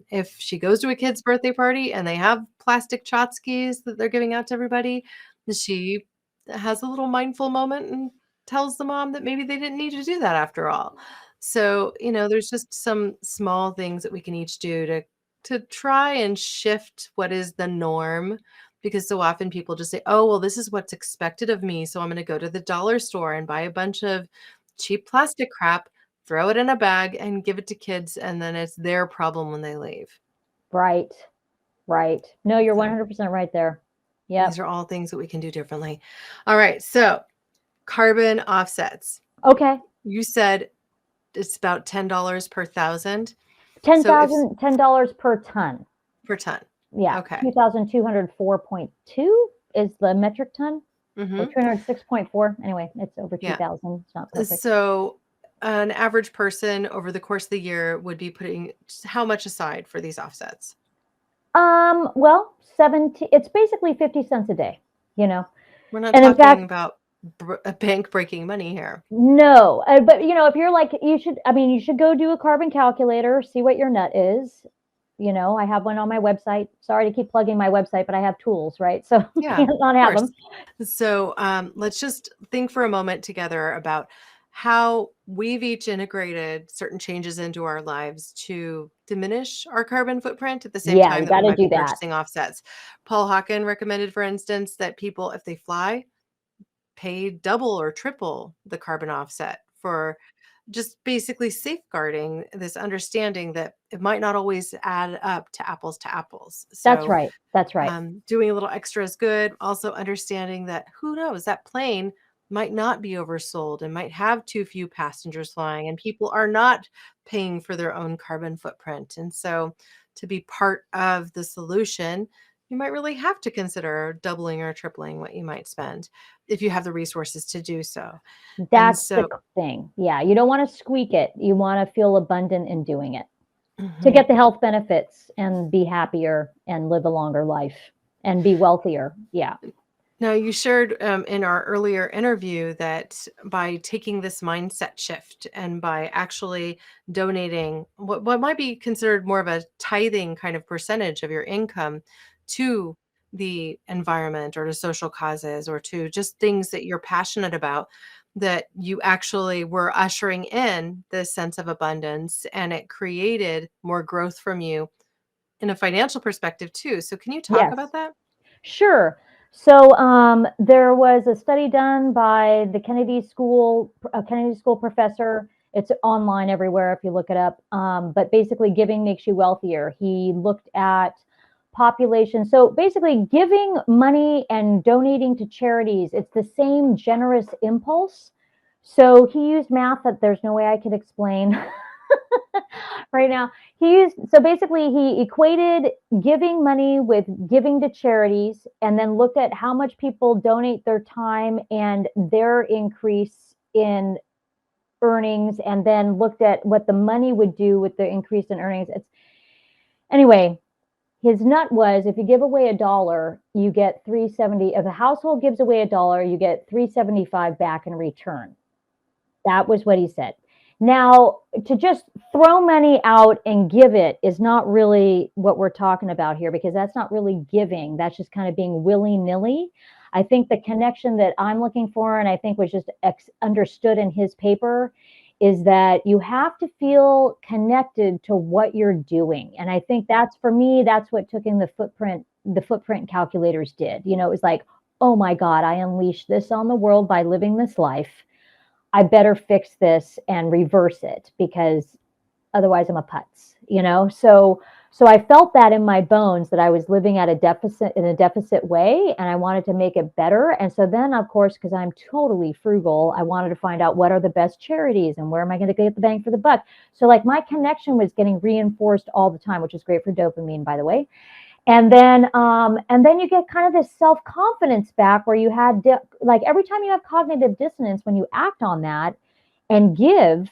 If she goes to a kid's birthday party and they have plastic tchotchkes that they're giving out to everybody, she has a little mindful moment and tells the mom that maybe they didn't need to do that after all. So, there's just some small things that we can each do to try and shift what is the norm because so often people just say, "Oh, well, this is what's expected of me, so I'm going to go to the dollar store and buy a bunch of cheap plastic crap, throw it in a bag and give it to kids, and then it's their problem when they leave."
Right. Right. No, you're
So
100% right there. Yeah.
these are all things that we can do differently. All right. So carbon offsets.
Okay.
You said it's about $10 per thousand.
$10,000
So if
$10 per ton.
per ton.
Yeah.
Okay.
2,204.2 is the metric ton. Or
hmm
206.4. Anyway, it's over
Yeah.
2,000. It's not perfect.
So an average person over the course of the year would be putting how much aside for these offsets?
Well, 70, it's basically 50 cents a day,
We're not
And in
talking
fact,
about a bank breaking money here.
no, but if you're like, you should go do a carbon calculator, see what your nut is. I have one on my website. Sorry to keep plugging my website, but I have tools, right? So
Yeah,
can't not
of
have
course.
them.
So let's just think for a moment together about how we've each integrated certain changes into our lives to diminish our carbon footprint at the same
Yeah,
time
you
that we
got to
might be
do that.
purchasing offsets. Paul Hawken recommended, for instance, that people, if they fly, pay double or triple the carbon offset for just basically safeguarding this understanding that it might not always add up to apples to apples.
That's
So
right. That's right.
doing a little extra is good. Also understanding that who knows, that plane might not be oversold and might have too few passengers flying, and people are not paying for their own carbon footprint. And so, to be part of the solution, you might really have to consider doubling or tripling what you might spend if you have the resources to do so. And
That's the
so,
thing. Yeah, you don't want to squeak it. You want to feel abundant in doing it to
mhm.
get the health benefits and be happier and live a longer life and be wealthier. Yeah.
Now, you shared in our earlier interview that by taking this mindset shift and by actually donating what might be considered more of a tithing kind of percentage of your income to the environment or to social causes or to just things that you're passionate about, that you actually were ushering in this sense of abundance and it created more growth from you in a financial perspective too. So, can you talk
Yes.
about that?
Sure. So there was a study done by the Kennedy School, a Kennedy School professor. It's online everywhere if you look it up. But basically, giving makes you wealthier. He looked at population. So basically, giving money and donating to charities, it's the same generous impulse. So he used math that there's no way I could explain right now. So basically he equated giving money with giving to charities and then looked at how much people donate their time and their increase in earnings, and then looked at what the money would do with the increase in earnings. Anyway, his nut was, if you give away $1, you get 370. If a household gives away $1, you get 375 back in return. That was what he said. Now, to just throw money out and give it is not really what we're talking about here, because that's not really giving. That's just kind of being willy-nilly. I think the connection that I'm looking for, and I think was just understood in his paper, is that you have to feel connected to what you're doing. And I think that's, for me, that's what took in the footprint calculators did. You know, it was like, oh my God, I unleashed this on the world by living this life. I better fix this and reverse it, because otherwise I'm a putz, you know? So I felt that in my bones, that I was living at a deficit, in a deficit way, and I wanted to make it better. And so then, of course, because I'm totally frugal, I wanted to find out what are the best charities and where am I going to get the bang for the buck. So like my connection was getting reinforced all the time, which is great for dopamine, by the way. And then you get kind of this self-confidence back, where you had like every time you have cognitive dissonance, when you act on that and give,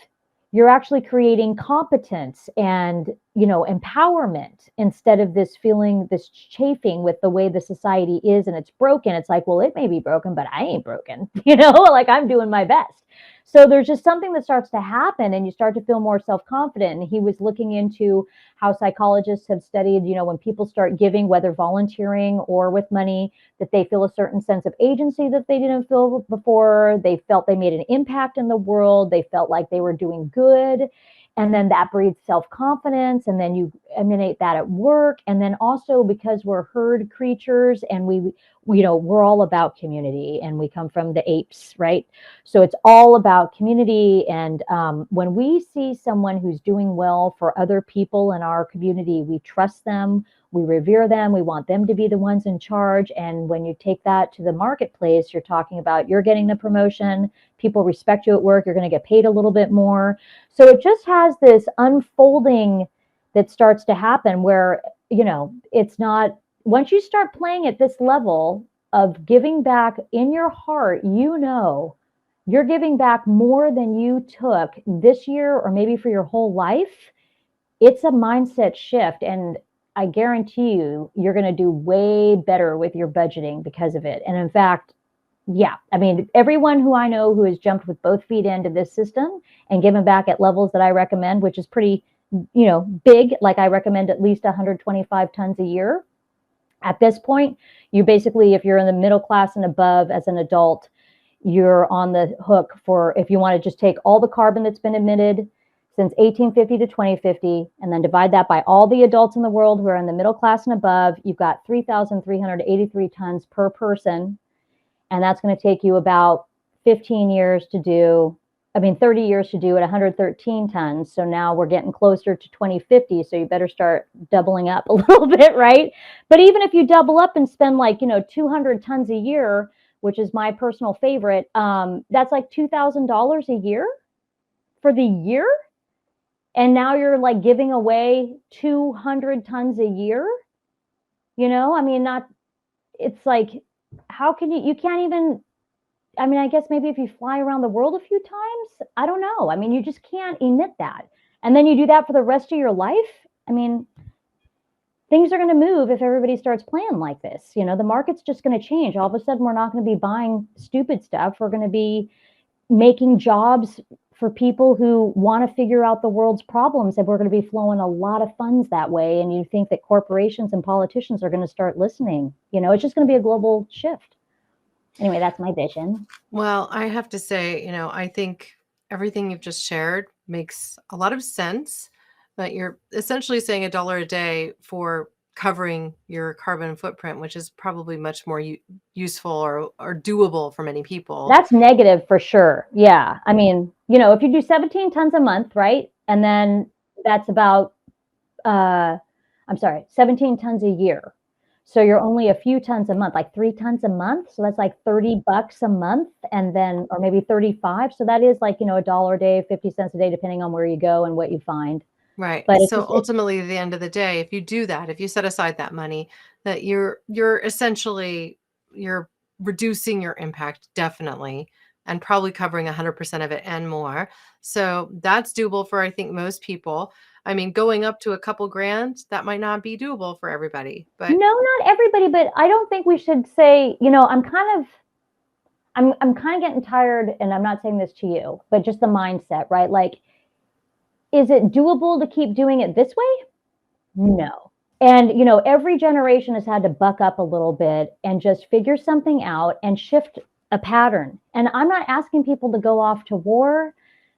you're actually creating competence and, you know, empowerment, instead of this feeling, this chafing with the way the society is and it's broken. It's like, well, it may be broken, but I ain't broken, you know, like I'm doing my best. So there's just something that starts to happen, and you start to feel more self-confident. And he was looking into how psychologists have studied, you know, when people start giving, whether volunteering or with money, that they feel a certain sense of agency that they didn't feel before. They felt they made an impact in the world. They felt like they were doing good. And then that breeds self-confidence, and then you emanate that at work. And then also, because we're herd creatures, and we, you know, we're all about community, and we come from the apes, right? So it's all about community. And when we see someone who's doing well for other people in our community, we trust them, we revere them, we want them to be the ones in charge. And when you take that to the marketplace, you're talking about, you're getting the promotion, people respect you at work, you're going to get paid a little bit more. So it just has this unfolding that starts to happen, where, you know, it's not, once you start playing at this level of giving back in your heart, you know, you're giving back more than you took this year, or maybe for your whole life. It's a mindset shift. And I guarantee you, you're going to do way better with your budgeting because of it. And in fact, yeah, I mean, everyone who I know who has jumped with both feet into this system and given back at levels that I recommend, which is pretty, you know, big, like I recommend at least 125 tons a year. At this point, you basically, if you're in the middle class and above as an adult, you're on the hook for, if you want to just take all the carbon that's been emitted since 1850 to 2050, and then divide that by all the adults in the world who are in the middle class and above, you've got 3,383 tons per person. And that's going to take you about 15 years to do, 30 years to do at 113 tons. So now we're getting closer to 2050. So you better start doubling up a little bit, right? But even if you double up and spend like, 200 tons a year, which is my personal favorite, that's like $2,000 a year for the year. And now you're like giving away 200 tons a year. It's like, how can you can't even, I guess maybe if you fly around the world a few times, I don't know. You just can't emit that. And then you do that for the rest of your life. Things are going to move if everybody starts playing like this. The market's just going to change. All of a sudden, we're not going to be buying stupid stuff. We're going to be making jobs for people who want to figure out the world's problems, and we're going to be flowing a lot of funds that way. And you think that corporations and politicians are going to start listening. It's just going to be a global shift. Anyway, that's my vision.
Well, I have to say, I think everything you've just shared makes a lot of sense, but you're essentially saying $1 a day for covering your carbon footprint, which is probably much more useful or doable for many people.
That's negative for sure. Yeah. If you do 17 tons a month, right? And then that's about, 17 tons a year. So you're only a few tons a month, like 3 tons a month. So that's like $30 a month, and then, or maybe 35. So that is like, $1 a day, 50 cents a day, depending on where you go and what you find.
Right.
But
so ultimately, at the end of the day, if you do that, if you set aside that money, that you're essentially, you're reducing your impact, definitely, and probably covering 100% of it and more. So that's doable for, I think, most people. Going up to a couple grand, that might not be doable for everybody. But
no, not everybody. But I don't think we should say, I'm kind of getting tired, and I'm not saying this to you, but just the mindset, right? Like, Is it doable to keep doing it this way? No. And, every generation has had to buck up a little bit and just figure something out and shift a pattern. And I'm not asking people to go off to war.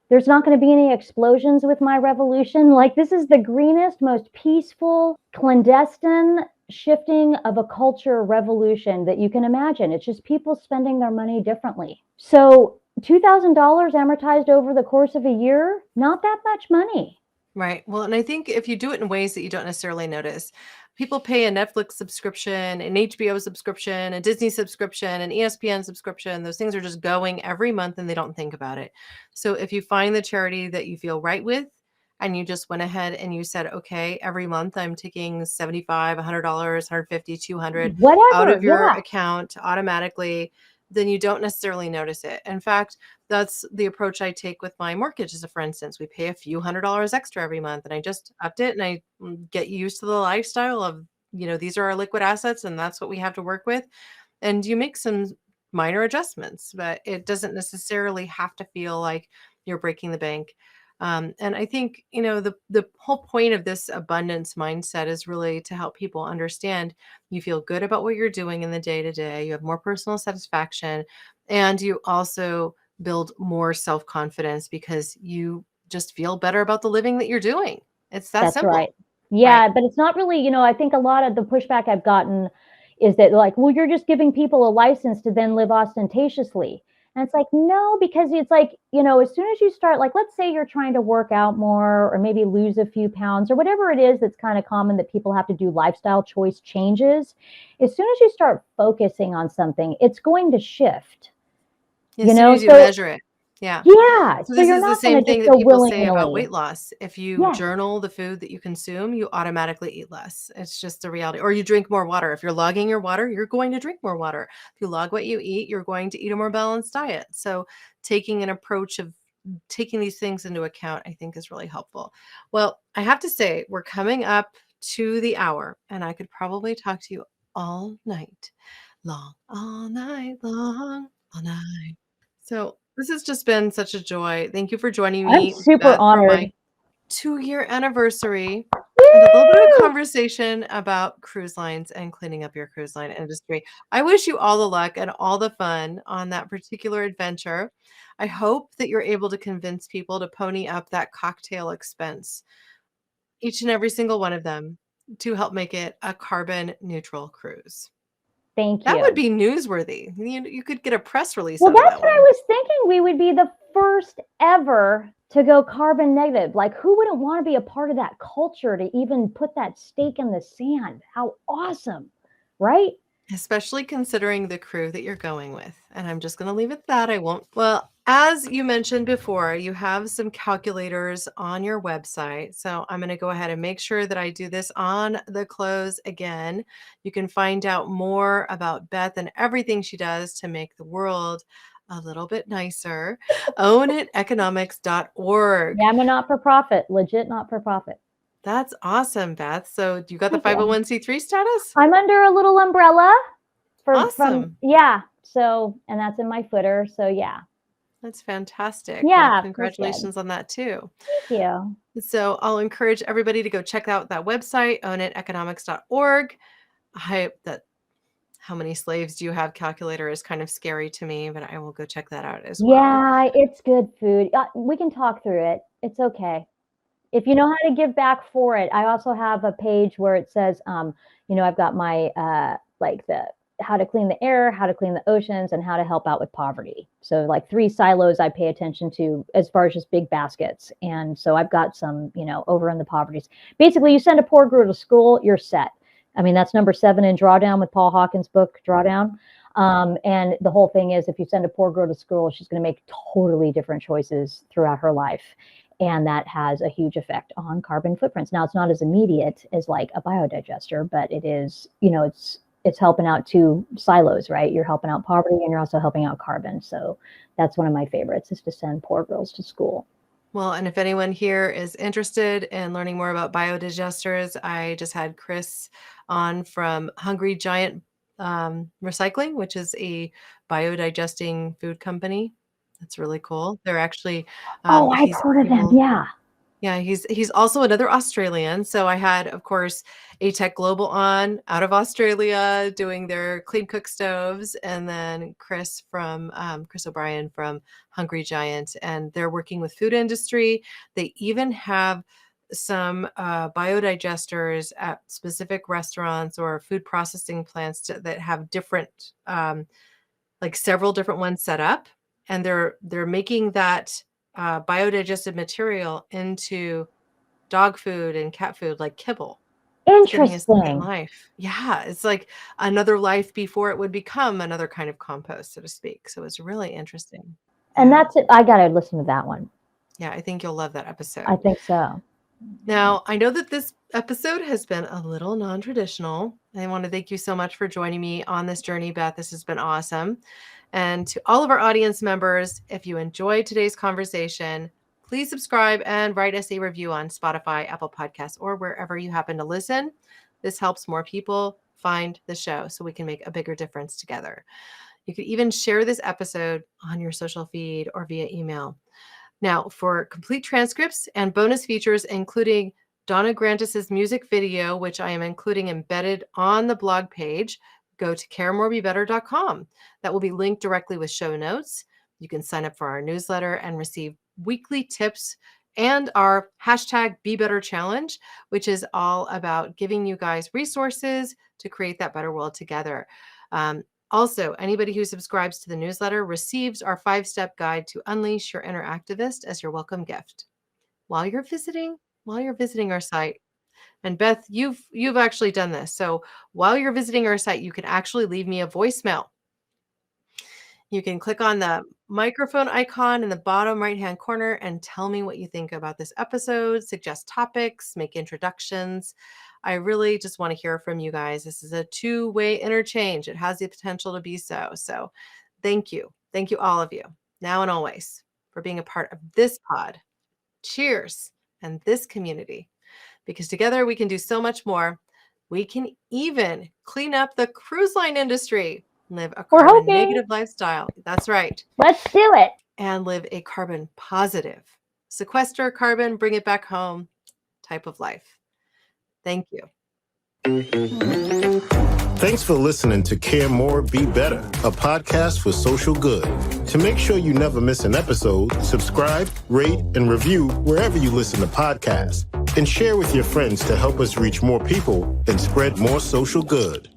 There's not going to be any explosions with my revolution. Like, this is the greenest, most peaceful, clandestine shifting of a culture revolution that you can imagine. It's just people spending their money differently. So $2,000 amortized over the course of a year, not that much money.
Right. Well, and I think if you do it in ways that you don't necessarily notice, people pay a Netflix subscription, an HBO subscription, a Disney subscription, an ESPN subscription. Those things are just going every month and they don't think about it. So if you find the charity that you feel right with, and you just went ahead and you said, okay, every month I'm taking $75, $100, $150, $200 out
Whatever.
of your
Yeah.
account automatically, then you don't necessarily notice it. In fact, that's the approach I take with my mortgage. For instance, we pay a few $100 extra every month, and I just upped it, and I get used to the lifestyle of, these are our liquid assets, and that's what we have to work with. And you make some minor adjustments, but it doesn't necessarily have to feel like you're breaking the bank. And I think, the whole point of this abundance mindset is really to help people understand you feel good about what you're doing in the day to day. You have more personal satisfaction, and you also build more self-confidence because you just feel better about the living that you're doing. It's that
That's
simple.
right. Yeah,
Right.
but it's not really, I think a lot of the pushback I've gotten is that, like, well, you're just giving people a license to then live ostentatiously. And it's like, no, because it's like, as soon as you start, like, let's say you're trying to work out more or maybe lose a few pounds or whatever it is that's kind of common that people have to do lifestyle choice changes. As soon as you start focusing on something, it's going to shift.
As soon as you
So
measure it. Yeah.
yeah,
So
so
this
you're
is the
not going
same
to
thing
just
that
go
people say about weight
willy-nilly.
loss. If you
Yes.
journal the food that you consume, you automatically eat less. It's just the reality. Or you drink more water. If you're logging your water, you're going to drink more water. If you log what you eat, you're going to eat a more balanced diet. So taking an approach of taking these things into account, I think is really helpful. Well, I have to say, we're coming up to the hour, and I could probably talk to you all night long, all night long, all night. So this has just been such a joy. Thank you for joining
I'm
me,
super
Beth, for
honored.
my 2-year anniversary and a little bit of
Woo!
conversation about cruise lines and cleaning up your cruise line industry. I wish you all the luck and all the fun on that particular adventure. I hope that you're able to convince people to pony up that cocktail expense, each and every single one of them, to help make it a carbon neutral cruise.
Thank
That would
you.
be newsworthy. You could get a press release
Well,
out of
that's
that
what I
one.
was thinking. We would be the first ever to go carbon negative. Like, who wouldn't want to be a part of that culture to even put that stake in the sand? How awesome, right?
Especially considering the crew that you're going with. And I'm just going to leave it at that. I won't. Well, as you mentioned before, you have some calculators on your website. So I'm going to go ahead and make sure that I do this on the close again. You can find out more about Beth and everything she does to make the world a little bit nicer. Owneiteconomics.org.
Yeah, I'm a not-for-profit, legit not-for-profit.
That's awesome, Beth. So you got the
Thank you.
501c3 status?
I'm under a little umbrella from
Awesome.
yeah. So, and that's in my footer. So yeah.
That's fantastic.
Yeah,
Well,
that's good.
congratulations on that too.
Thank you.
So I'll encourage everybody to go check out that website, owneiteconomics.org. I hope that how many slaves do you have calculator is kind of scary to me, but I will go check that out as well.
Yeah, it's good food. We can talk through it. It's okay. If you know how to give back for it. I also have a page where it says, I've got my like the how to clean the air, how to clean the oceans, and how to help out with poverty. So like 3 silos I pay attention to as far as just big baskets. And so I've got some, over in the poverties. Basically, you send a poor girl to school, you're set. I mean, that's number 7 in Drawdown with Paul Hawkins' book, Drawdown. And the whole thing is, if you send a poor girl to school, she's going to make totally different choices throughout her life. And that has a huge effect on carbon footprints. Now, it's not as immediate as like a biodigester, but it is, it's helping out 2 silos, right? You're helping out poverty and you're also helping out carbon. So that's one of my favorites, is to send poor girls to school.
Well, and if anyone here is interested in learning more about biodigesters, I just had Chris on from Hungry Giant Recycling, which is a biodigesting food company. That's really cool. They're actually,
Oh, I've
he's
heard of them.
able,
Yeah.
Yeah, he's also another Australian. So I had, of course, A-Tech Global on out of Australia doing their clean cook stoves, and then Chris O'Brien from Hungry Giant, and they're working with food industry. They even have some biodigesters at specific restaurants or food processing plants that have different, like several different ones set up, and they're making that biodigested material into dog food and cat food, like kibble. It's giving a second
Interesting.
life. Yeah, it's like another life before it would become another kind of compost, so to speak. So it's really interesting.
And
Yeah.
that's it. I got to listen to that one.
Yeah, I think you'll love that episode.
I think so.
Now, I know that this episode has been a little non-traditional. I want to thank you so much for joining me on this journey, Beth. This has been awesome. And to all of our audience members, if you enjoyed today's conversation, please subscribe and write us a review on Spotify, Apple Podcasts, or wherever you happen to listen. This helps more people find the show so we can make a bigger difference together. You could even share this episode on your social feed or via email. Now, for complete transcripts and bonus features, including Donna Grantis' music video, which I am including embedded on the blog page, go to caremorebebetter.com. That will be linked directly with show notes. You can sign up for our newsletter and receive weekly tips and our #BeBetter challenge, which is all about giving you guys resources to create that better world together. Also, anybody who subscribes to the newsletter receives our 5-step guide to unleash your inner activist as your welcome gift while you're visiting our site. And Beth, you've actually done this. So while you're visiting our site, you can actually leave me a voicemail. You can click on the microphone icon in the bottom right-hand corner and tell me what you think about this episode, suggest topics, make introductions. I really just want to hear from you guys. This is a two-way interchange. It has the potential to be so. So thank you. Thank you, all of you, now and always, for being a part of this pod. Cheers. And this community. Because together we can do so much more. We can even clean up the cruise line industry, live a carbon negative lifestyle. That's right.
Let's do it.
And live a carbon positive, sequester carbon, bring it back home type of life. Thank you.
Thanks for listening to Care More, Be Better, a podcast for social good. To make sure you never miss an episode, subscribe, rate, and review wherever you listen to podcasts, and share with your friends to help us reach more people and spread more social good.